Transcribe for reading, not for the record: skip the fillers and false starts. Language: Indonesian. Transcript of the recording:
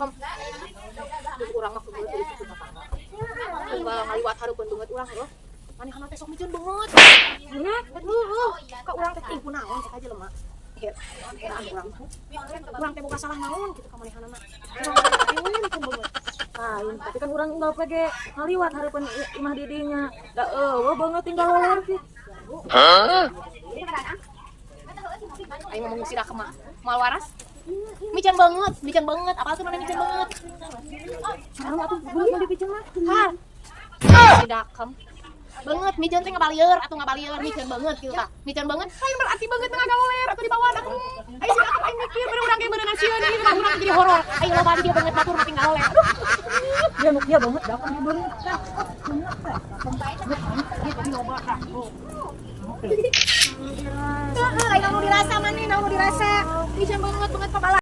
didakem. Urang mah kudu teu cukup apa. Tinggal ngaliwat hareupeun beungeut urang loh. Manehna teh sok miceun beungeut. Ka urang teh ih kunaon cek aja lemah. Urang teh boga salah naon kitu ka manehna mah. Urang miceun beungeut. Lain, tapi kan orang tinggal pege ngaliwat hareupeun imah didinya. Da eueuh beungeut tinggal loler sih. Aing ngomong sirah ke mal waras. Miceun banget. Apal tuh mana miceun banget. Sareng atuh beungeut mah dipiceun mah. Si dakem. Banget miceun teh ngabalieur atuh ngabalieur miceun banget kitu tah. Miceun banget lain berarti banget teh ngagaweler atuh di bawah dakem. Aing si dakem aing mikir bener urang ge bener nasieun ieu mah urang jadi horor. Aing loba di dia banget batur mah tinggal loler. Dia banget dakem dia beungeut tah. Aing mau dirasa maneh, mau dirasa. Miceun banget pabala.